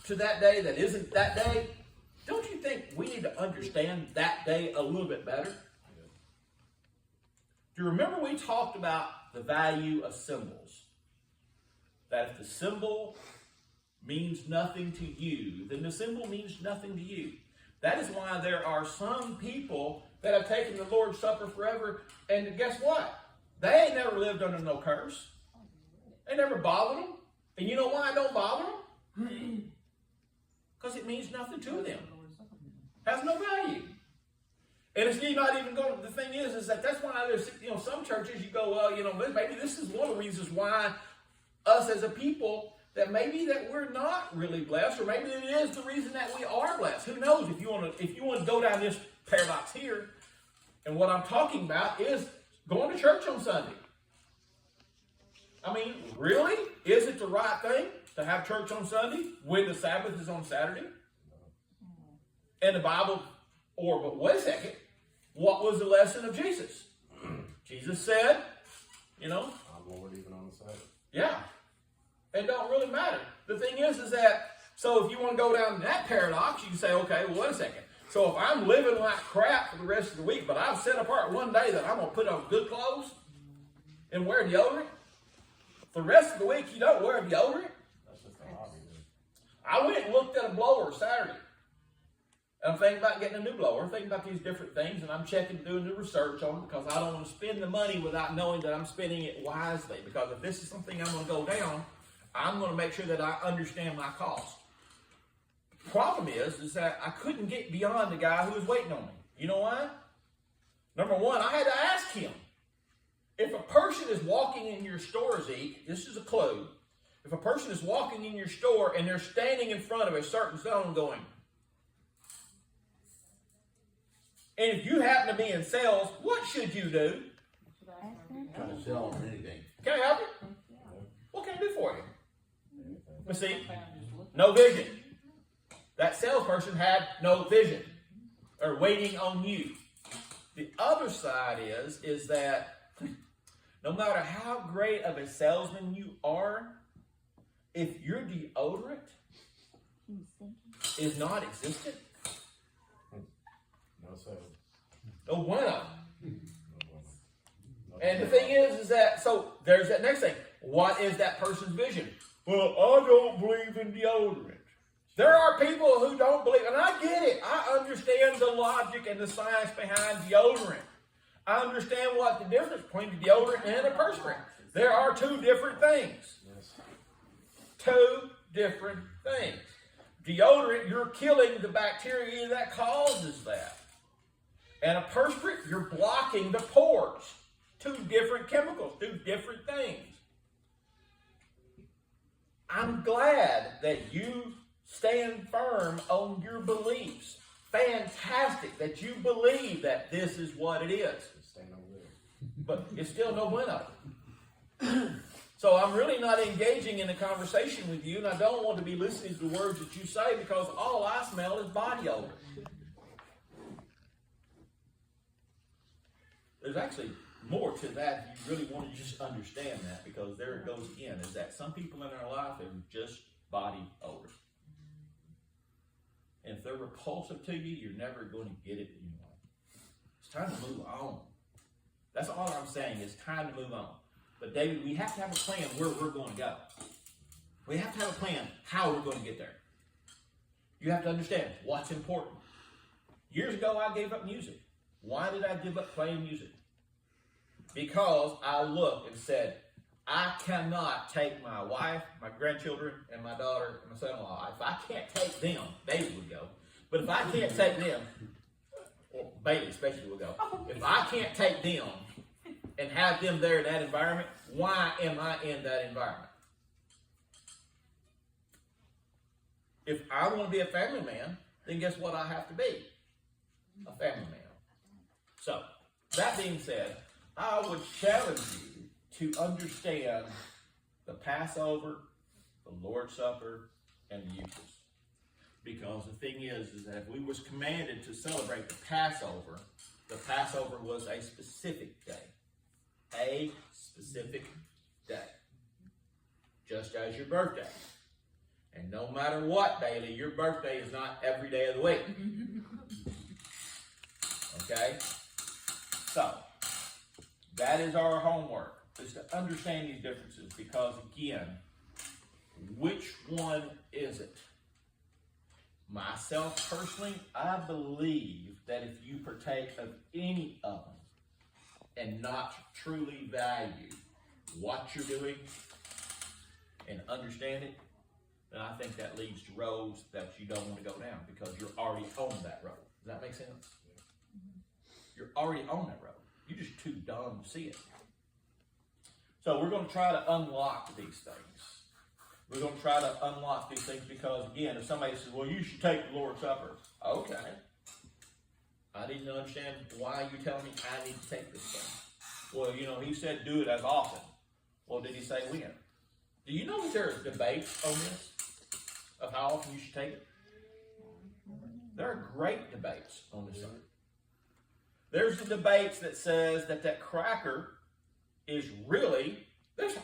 to that day that isn't that day, don't you think we need to understand that day a little bit better? Do you remember we talked about the value of symbols? That if the symbol means nothing to you, then the symbol means nothing to you. That is why there are some people that have taken the Lord's Supper forever, and guess what? They ain't never lived under no curse. They never bothered them. And you know why it don't bother them? Because it means nothing to them. Has no value. And it's not even going to, the thing is that that's why there's, some churches you go, well, maybe this is one of the reasons why us as a people, that maybe that we're not really blessed, or maybe it is the reason that we are blessed. Who knows? If you want to go down this paradox here, and what I'm talking about is going to church on Sunday. I mean, really? Is it the right thing to have church on Sunday when the Sabbath is on Saturday? And the Bible, but wait a second, what was the lesson of Jesus? Jesus said, I'm Lord even on the Sabbath. Yeah. It don't really matter. The thing is that, so if you want to go down that paradox, you can say, okay, well, wait a second. So if I'm living like crap for the rest of the week, but I've set apart one day that I'm going to put on good clothes and wear deodorant, the rest of the week you don't wear deodorant? That's just a hobby. I went and looked at a blower Saturday. And I'm thinking about getting a new blower. I'm thinking about these different things, and I'm doing the research on it because I don't want to spend the money without knowing that I'm spending it wisely. Because if this is something I'm going to go down, I'm going to make sure that I understand my cost. The problem is that I couldn't get beyond the guy who was waiting on me. You know why? Number one, I had to ask him. If a person is walking in your store, Zeke, this is a clue. If a person is walking in your store and they're standing in front of a certain zone going, and if you happen to be in sales, what should you do? Trying to sell them anything. Can I help you? What can I do for you? Let's see. No vision. That salesperson had no vision. Or waiting on you. The other side is that no matter how great of a salesman you are, if your deodorant is not existent, No sales. no bueno. And the thing is that, so there's that next thing. What is that person's vision? Well, I don't believe in deodorant. There are people who don't believe, and I get it. I understand the logic and the science behind deodorant. I understand what the difference between the deodorant and a perspirant. There are two different things. Yes. Two different things. Deodorant, you're killing the bacteria that causes that. And a perspirant, you're blocking the pores. Two different chemicals, two different things. I'm glad that you stand firm on your beliefs. Fantastic that you believe that this is what it is. Stand over there. But it's still no bueno. So I'm really not engaging in a conversation with you, and I don't want to be listening to the words that you say because all I smell is body odor. There's actually more to that if you really want to just understand that, because there it goes again, is that some people in our life are just body odor. And if they're repulsive to you, you're never going to get it anyway. It's time to move on. That's all I'm saying, is time to move on. But David, we have to have a plan where we're going to go. We have to have a plan how we're going to get there. You have to understand what's important. Years ago, I gave up music. Why did I give up playing music? Because I looked and said, I cannot take my wife, my grandchildren, and my daughter, and my son-in-law. If I can't take them, David would go. But if I can't take them, or Bailey especially would go. If I can't take them and have them there in that environment, why am I in that environment? If I want to be a family man, then guess what I have to be? A family man. So, that being said, I would challenge you to understand the Passover, the Lord's Supper, and the Eucharist. Because the thing is that if we was commanded to celebrate the Passover was a specific day. A specific day. Just as your birthday. And no matter what, Bailey, your birthday is not every day of the week. Okay? So, that is our homework, is to understand these differences, because again, which one is it? Myself personally, I believe that if you partake of any of them and not truly value what you're doing and understand it, then I think that leads to roads that you don't want to go down, because you're already on that road. Does that make sense? You're already on that road. You're just too dumb to see it. So we're going to try to unlock these things. We're going to try to unlock these things because, again, if somebody says, well, you should take the Lord's Supper. Okay. I need to understand why you're telling me I need to take this thing. Well, he said do it as often. Well, did he say when? Do you know that there are debates on this of how often you should take it? There are great debates on this subject. There's the debates that says that cracker is really,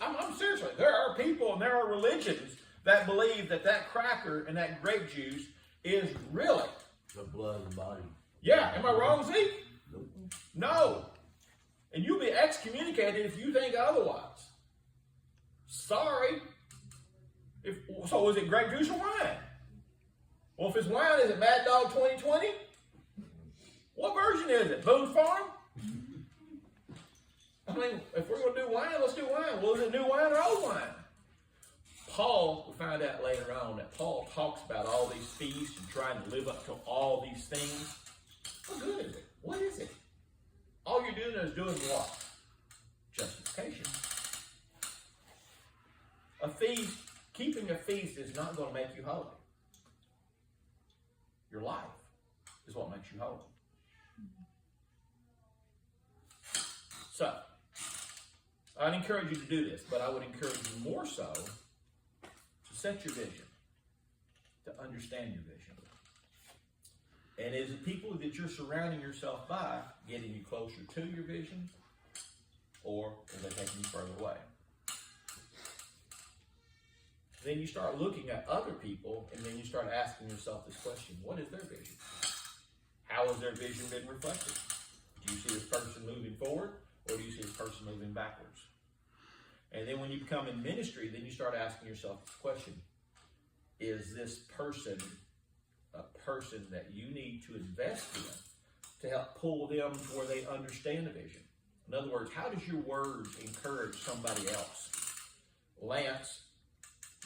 I'm seriously, there are people and there are religions that believe that cracker and that grape juice is really The blood and body. Yeah, am I wrong, Zeke? Nope. No. And you'll be excommunicated if you think otherwise. Sorry. So is it grape juice or wine? Well, if it's wine, is it Mad Dog 2020? What version is it? Boone's Farm? I mean, if we're going to do wine, let's do wine. Well, is it new wine or old wine? Paul, we find out later on that Paul talks about all these feasts and trying to live up to all these things. What good is it? What is it? All you're doing is doing what? Justification. A feast, keeping a feast is not going to make you holy. Your life is what makes you holy. So, I'd encourage you to do this, but I would encourage you more so to set your vision, to understand your vision. And is the people that you're surrounding yourself by getting you closer to your vision, or are they taking you further away? Then you start looking at other people, and then you start asking yourself this question: what is their vision? How has their vision been reflected? Do you see this person moving forward, or do you see this person moving backwards? And then when you become in ministry, then you start asking yourself this question: is this person a person that you need to invest in to help pull them to where they understand the vision? In other words, how does your words encourage somebody else? Lance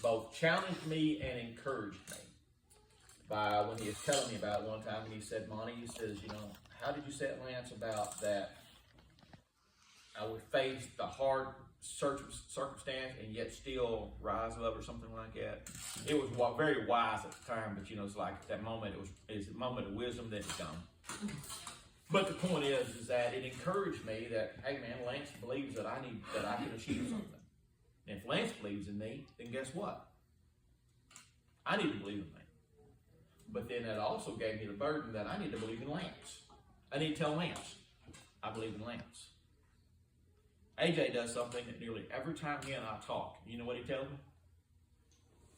both challenged me and encouraged me by when he was telling me about it one time, and he said, Monty, he says, how did you say it, Lance, about that I would face the hard circumstance and yet still rise above, or something like that. It was very wise at the time, but it's like that moment, it's a moment of wisdom that it's gone. But the point is that it encouraged me that, hey man, Lance believes that I can achieve something. And if Lance believes in me, then guess what? I need to believe in me. But then that also gave me the burden that I need to believe in Lance. I need to tell Lance, I believe in Lance. AJ does something that nearly every time he and I talk, you know what he tells me?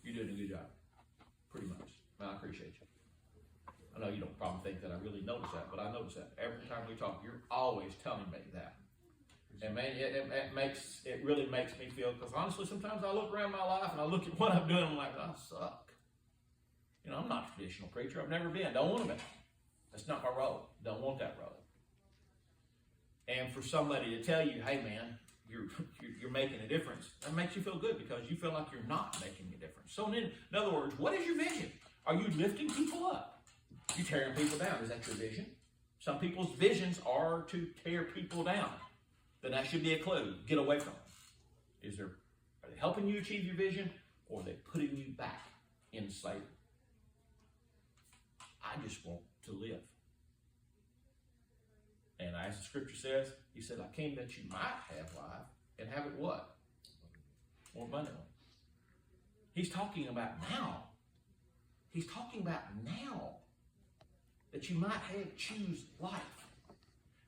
You're doing a good job. Pretty much. I appreciate you. I know you don't probably think that I really notice that, but I notice that. Every time we talk, you're always telling me that. And man, it really makes me feel, because honestly, sometimes I look around my life and I look at what I'm doing, I'm like, I suck. I'm not a traditional preacher. I've never been. Don't want to be. That's not my role. Don't want that role. And for somebody to tell you, hey man, you're making a difference, that makes you feel good, because you feel like you're not making a difference. So in other words, what is your vision? Are you lifting people up? You tearing people down? Is that your vision? Some people's visions are to tear people down. Then that should be a clue. Get away from them. Are they helping you achieve your vision, or are they putting you back in slavery? I just want to live. And as the scripture says, he said, I came that you might have life and have it what? More abundantly. He's talking about now. He's talking about now. That you might choose life.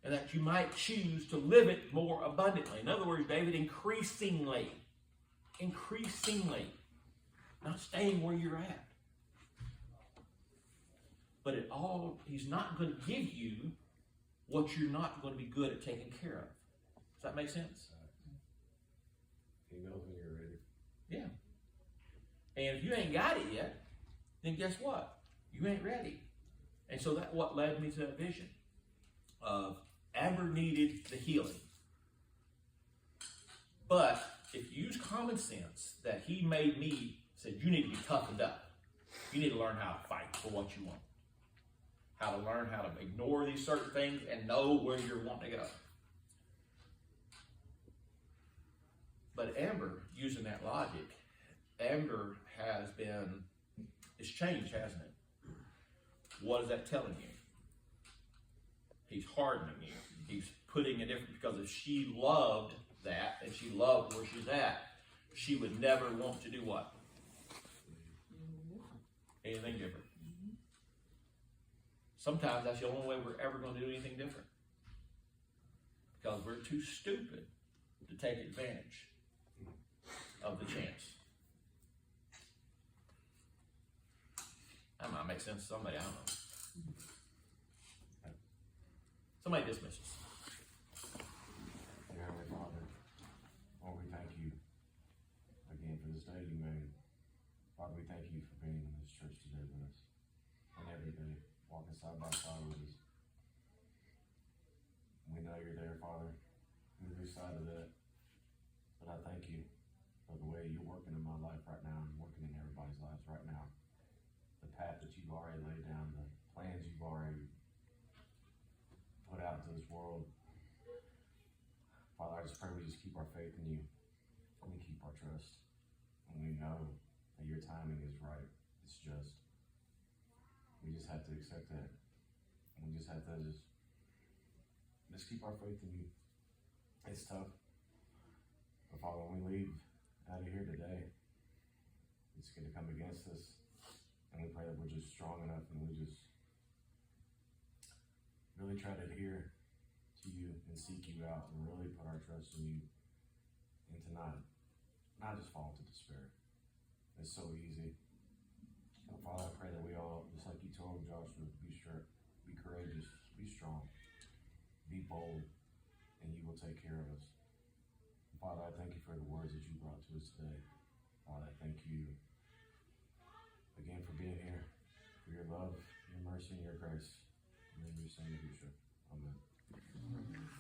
And that you might choose to live it more abundantly. In other words, David, increasingly. not staying where you're at. But he's not going to give you what you're not going to be good at taking care of. Does that make sense? He knows when you're ready. Yeah. And if you ain't got it yet, then guess what? You ain't ready. And so that's what led me to that vision of Amber needed the healing. But if you use common sense that he made me, said you need to be toughened up. You need to learn how to fight for what you want. How to learn how to ignore these certain things and know where you're wanting to go. But Amber, using that logic, Amber it's changed, hasn't it? What is that telling you? He's hardening you. He's putting a different, because if she loved that and she loved where she's at, she would never want to do what? Anything different. Sometimes that's the only way we're ever going to do anything different. Because we're too stupid to take advantage of the chance. That might make sense to somebody, I don't know. Somebody dismisses. Dear Heavenly Father, Lord, we thank you again for this day you made. Father, we thank you for being in this church today with us. And every day, walking side by side with us. We know you're there, Father. We lose sight of that. But I thank you for the way you're working in my life right now and working in everybody's lives right now. The path that you've already laid down, the plans you've already put out into this world. Father, I just pray we just keep our faith in you and we keep our trust. And we know that your timing is right. It's just. We just have to accept that. And we just have to just keep our faith in you. It's tough. But Father, when we leave out of here today, it's going to come against us. And we pray that we're just strong enough and we just really try to adhere to you and seek you out and really put our trust in you and to not just fall into despair. It's so easy. And Father, I pray that we all, just like you told Joshua, be sure, be courageous, be strong, be bold, and you will take care of us. And Father, I thank you for the words that you brought to us today. Father, I thank you again for being here, for your love, your mercy, and your grace. In your son, Yeshua. Amen.